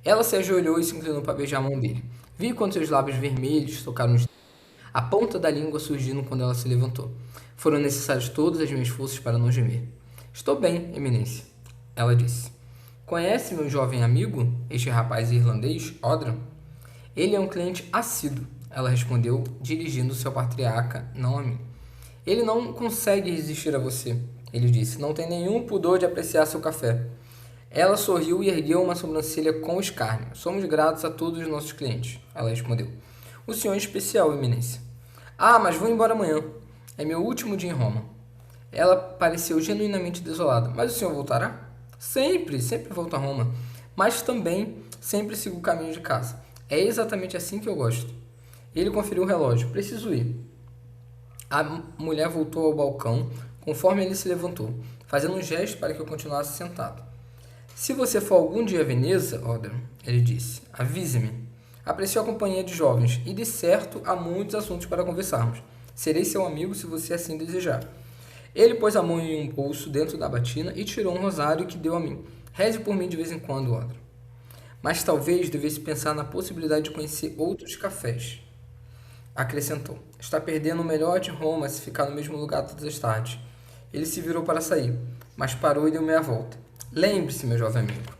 Ela se ajoelhou e se inclinou para beijar a mão dele. Vi quando seus lábios vermelhos tocaram a ponta da língua surgindo quando ela se levantou. Foram necessárias todas as minhas forças para não gemer. Estou bem, Eminência, ela disse. Conhece meu jovem amigo, este rapaz irlandês, Odra? Ele é um cliente assíduo, ela respondeu, dirigindo-se ao patriarca, não a mim. Ele não consegue resistir a você, ele disse. Não tem nenhum pudor de apreciar seu café. Ela sorriu e ergueu uma sobrancelha com escárnio. Somos gratos a todos os nossos clientes, ela respondeu. O senhor é especial, Eminência. Ah, mas vou embora amanhã. É meu último dia em Roma. Ela pareceu genuinamente desolada. Mas o senhor voltará? Sempre, sempre volto a Roma. Mas também sempre sigo o caminho de casa. É exatamente assim que eu gosto. Ele conferiu o relógio. Preciso ir. A mulher voltou ao balcão conforme ele se levantou, fazendo um gesto para que eu continuasse sentado. Se você for algum dia a Veneza, Odra, ele disse, avise-me. Aprecio a companhia de jovens e, de certo, há muitos assuntos para conversarmos. Serei seu amigo se você assim desejar. Ele pôs a mão em um bolso dentro da batina e tirou um rosário que deu a mim. Reze por mim de vez em quando, Odra. Mas talvez devesse pensar na possibilidade de conhecer outros cafés. Acrescentou. Está perdendo o melhor de Roma se ficar no mesmo lugar todas as tardes. Ele se virou para sair, mas parou e deu meia volta. Lembre-se, meu jovem amigo,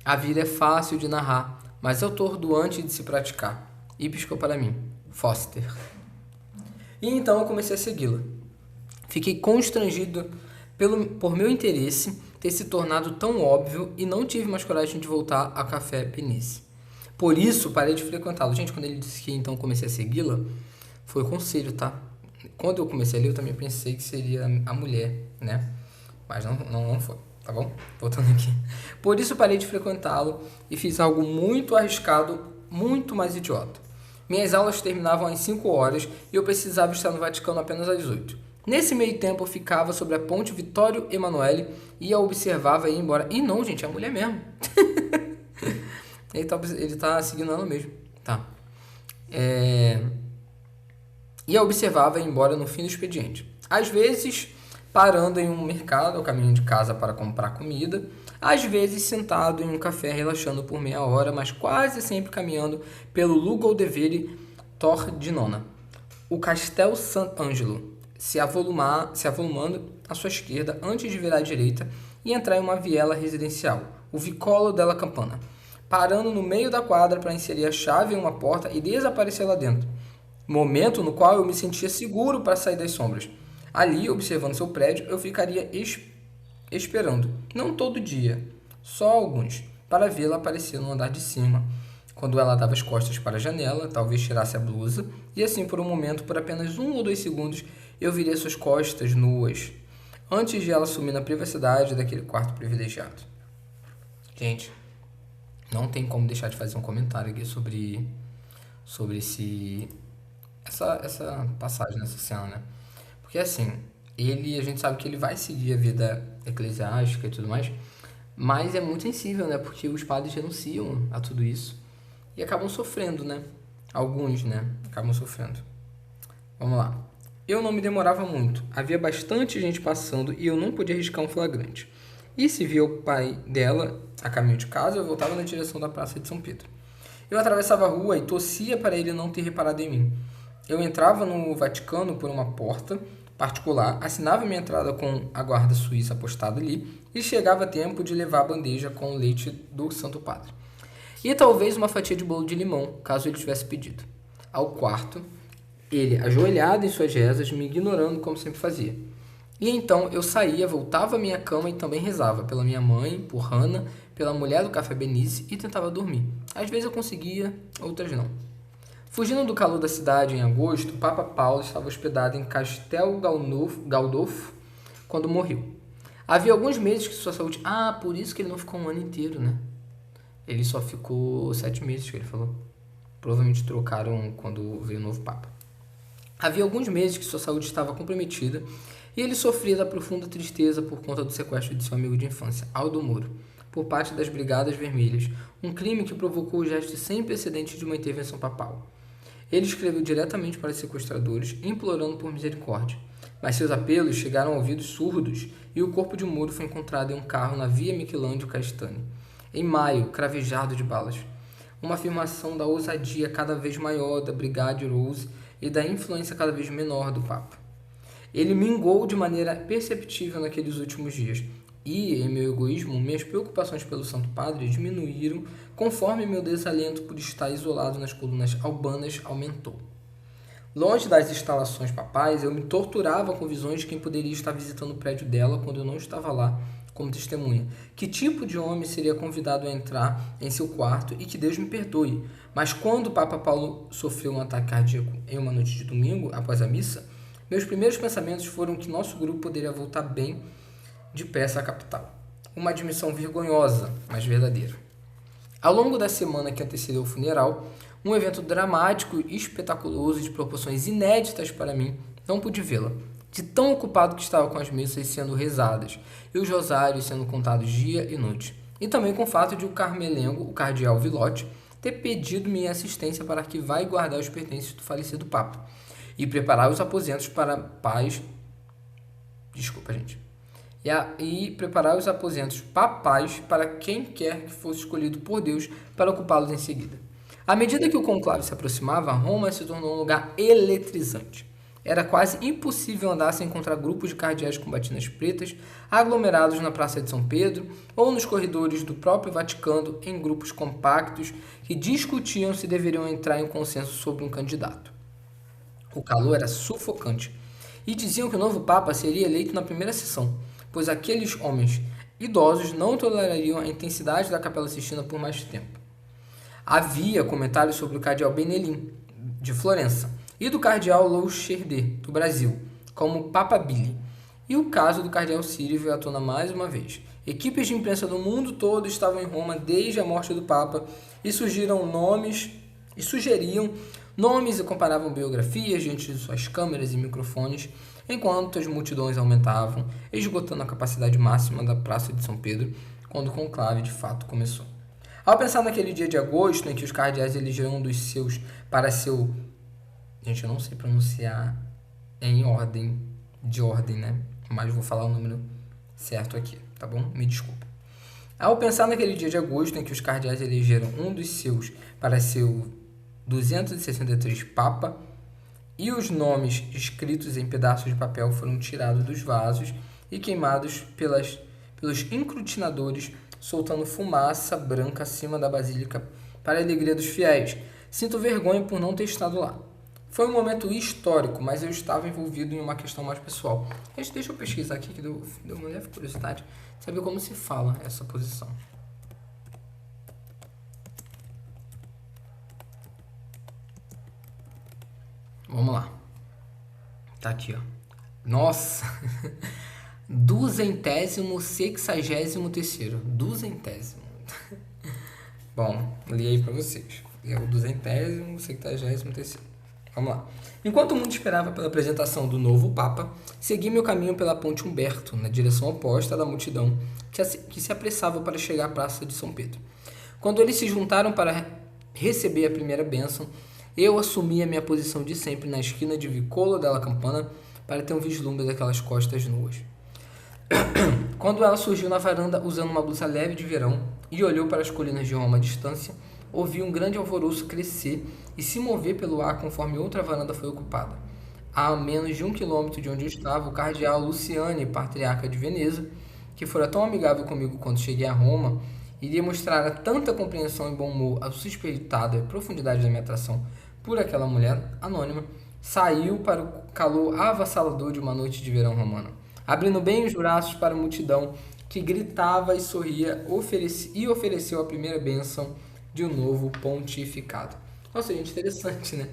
a vida é fácil de narrar, mas é atordoante de se praticar. E piscou para mim, Foster. E então eu comecei a segui-la. Fiquei constrangido por meu interesse ter se tornado tão óbvio e não tive mais coragem de voltar a Café Benize. Por isso, parei de frequentá-lo. Gente, quando ele disse que então comecei a segui-la, foi conselho, tá? Quando eu comecei a ler, eu também pensei que seria a mulher, né? Mas não foi. Tá bom? Voltando aqui. Por isso parei de frequentá-lo e fiz algo muito arriscado, muito mais idiota. Minhas aulas terminavam às 5 horas e eu precisava estar no Vaticano apenas às 8. Nesse meio tempo eu ficava sobre a ponte Vittorio Emanuele e a observava e ia embora. E não, gente, é a mulher mesmo. ele tá seguindo ela mesmo. Tá. E a observava e ia embora no fim do expediente. Às vezes parando em um mercado ao caminho de casa para comprar comida, às vezes sentado em um café relaxando por meia hora, mas quase sempre caminhando pelo Lugo de Veri Tor di Nona. O Castel Sant'Angelo, se avolumando à sua esquerda antes de virar à direita e entrar em uma viela residencial, o Vicolo della Campana, parando no meio da quadra para inserir a chave em uma porta e desaparecer lá dentro. Momento no qual eu me sentia seguro para sair das sombras. Ali, observando seu prédio, eu ficaria esperando, não todo dia, só alguns, para vê-la aparecer no andar de cima. Quando ela dava as costas para a janela, talvez tirasse a blusa, e assim por um momento, por apenas 1 ou 2 segundos, eu viria suas costas nuas, antes de ela sumir na privacidade daquele quarto privilegiado. Gente, não tem como deixar de fazer um comentário aqui sobre essa passagem, essa cena, né? Porque assim, a gente sabe que ele vai seguir a vida eclesiástica e tudo mais, mas é muito sensível, né? Porque os padres renunciam a tudo isso e acabam sofrendo, né? Alguns, né? Acabam sofrendo. Vamos lá. Eu não me demorava muito. Havia bastante gente passando e eu não podia arriscar um flagrante. E se via o pai dela a caminho de casa, eu voltava na direção da Praça de São Pedro. Eu atravessava a rua e torcia para ele não ter reparado em mim. Eu entrava no Vaticano por uma porta particular, assinava minha entrada com a guarda suíça apostada ali e chegava a tempo de levar a bandeja com o leite do Santo Padre. E talvez uma fatia de bolo de limão, caso ele tivesse pedido. Ao quarto, ele ajoelhado em suas rezas, me ignorando como sempre fazia. E então eu saía, voltava à minha cama e também rezava pela minha mãe, por Hannah, pela mulher do café Benice e tentava dormir. Às vezes eu conseguia, outras não. Fugindo do calor da cidade em agosto, o Papa Paulo estava hospedado em Castel Gandolfo quando morreu. Havia alguns meses que sua saúde... Ah, por isso que ele não ficou um ano inteiro, né? Ele só ficou 7 meses, que ele falou. Provavelmente trocaram quando veio o novo Papa. Havia alguns meses que sua saúde estava comprometida e ele sofria da profunda tristeza por conta do sequestro de seu amigo de infância, Aldo Moro, por parte das Brigadas Vermelhas, um crime que provocou o gesto sem precedentes de uma intervenção papal. Ele escreveu diretamente para os sequestradores, implorando por misericórdia, mas seus apelos chegaram a ouvidos surdos e o corpo de Moro foi encontrado em um carro na Via Michelangelo Castani, em maio, cravejado de balas. Uma afirmação da ousadia cada vez maior da Brigade Rose e da influência cada vez menor do Papa. Ele mingou de maneira perceptível naqueles últimos dias, e, em meu egoísmo, minhas preocupações pelo Santo Padre diminuíram conforme meu desalento por estar isolado nas colunas albanas aumentou. Longe das instalações papais, eu me torturava com visões de quem poderia estar visitando o prédio dela quando eu não estava lá como testemunha. Que tipo de homem seria convidado a entrar em seu quarto e que Deus me perdoe. Mas quando o Papa Paulo sofreu um ataque cardíaco em uma noite de domingo, após a missa, meus primeiros pensamentos foram que nosso grupo poderia voltar bem depressa à capital. Uma admissão vergonhosa, mas verdadeira. Ao longo da semana que antecedeu o funeral, um evento dramático e espetaculoso de proporções inéditas para mim, não pude vê-la, de tão ocupado que estava com as missas sendo rezadas e os rosários sendo contados dia e noite, e também com o fato de o Carmelengo, o cardeal Vilotti, ter pedido minha assistência para arquivar e guardar os pertences do falecido Papa e preparar os aposentos para paz. E preparar os aposentos papais para quem quer que fosse escolhido por Deus para ocupá-los em seguida. À medida que o conclave se aproximava, Roma se tornou um lugar eletrizante. Era quase impossível andar sem encontrar grupos de cardeais com batinas pretas, aglomerados na Praça de São Pedro ou nos corredores do próprio Vaticano em grupos compactos que discutiam se deveriam entrar em consenso sobre um candidato. O calor era sufocante e diziam que o novo Papa seria eleito na primeira sessão, pois aqueles homens idosos não tolerariam a intensidade da Capela Sistina por mais tempo. Havia comentários sobre o cardeal Benelin, de Florença, e do cardeal Loucherdé, do Brasil, como Papa Billy. E o caso do cardeal Sírio veio à tona mais uma vez. Equipes de imprensa do mundo todo estavam em Roma desde a morte do Papa e sugeriam nomes e comparavam biografias diante de suas câmeras e microfones, enquanto as multidões aumentavam, esgotando a capacidade máxima da Praça de São Pedro, quando o conclave de fato começou. Ao pensar naquele dia de agosto em que os cardeais elegeram um dos seus para seu... Gente, eu não sei pronunciar em ordem, né? Mas vou falar o número certo aqui, tá bom? Me desculpa. Ao pensar naquele dia de agosto em que os cardeais elegeram um dos seus para seu 263 Papa, e os nomes escritos em pedaços de papel foram tirados dos vasos e queimados pelos escrutinadores, soltando fumaça branca acima da basílica para a alegria dos fiéis. Sinto vergonha por não ter estado lá. Foi um momento histórico, mas eu estava envolvido em uma questão mais pessoal. Gente, deixa eu pesquisar aqui, que deu uma leve curiosidade, saber como se fala essa posição. Vamos lá. Tá aqui, ó. Nossa! 263º. 200. Bom, li aí pra vocês. É o 263º. Vamos lá. Enquanto o mundo esperava pela apresentação do novo Papa, segui meu caminho pela Ponte Umberto, na direção oposta da multidão que se apressava para chegar à Praça de São Pedro. Quando eles se juntaram para receber a primeira bênção, Eu assumi a minha posição de sempre na esquina de Vicolo della Campana para ter um vislumbre daquelas costas nuas. Quando ela surgiu na varanda usando uma blusa leve de verão e olhou para as colinas de Roma à distância, ouvi um grande alvoroço crescer e se mover pelo ar conforme outra varanda foi ocupada. A menos de 1 quilômetro de onde eu estava, o cardeal Luciani, patriarca de Veneza, que fora tão amigável comigo quando cheguei a Roma, iria mostrar tanta compreensão e bom humor à suspeitada profundidade da minha atração por aquela mulher anônima, saiu para o calor avassalador de uma noite de verão romana, abrindo bem os braços para a multidão que gritava e sorria e ofereceu a primeira bênção de um novo pontificado. Nossa, gente, interessante, né?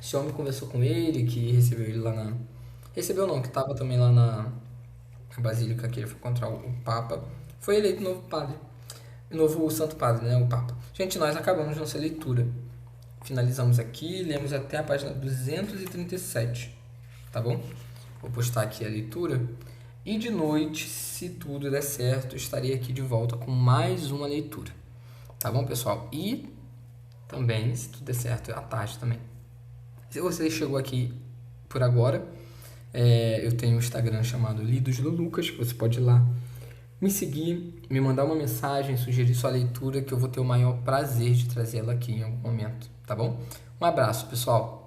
Esse homem conversou com ele, que recebeu ele lá na... Recebeu não, que estava também lá na Basílica, que ele foi encontrar o Papa. Foi eleito novo padre. Novo Santo Padre, né? O Papa. Gente, nós acabamos nossa leitura. Finalizamos aqui, lemos até a página 237, tá bom? Vou postar aqui a leitura. E de noite, se tudo der certo, estarei aqui de volta com mais uma leitura. Tá bom, pessoal? E também, se tudo der certo, à tarde também. Se você chegou aqui por agora, eu tenho um Instagram chamado Lidos do Lucas, que você pode ir lá me seguir, me mandar uma mensagem, sugerir sua leitura, que eu vou ter o maior prazer de trazê-la aqui em algum momento, tá bom? Um abraço, pessoal!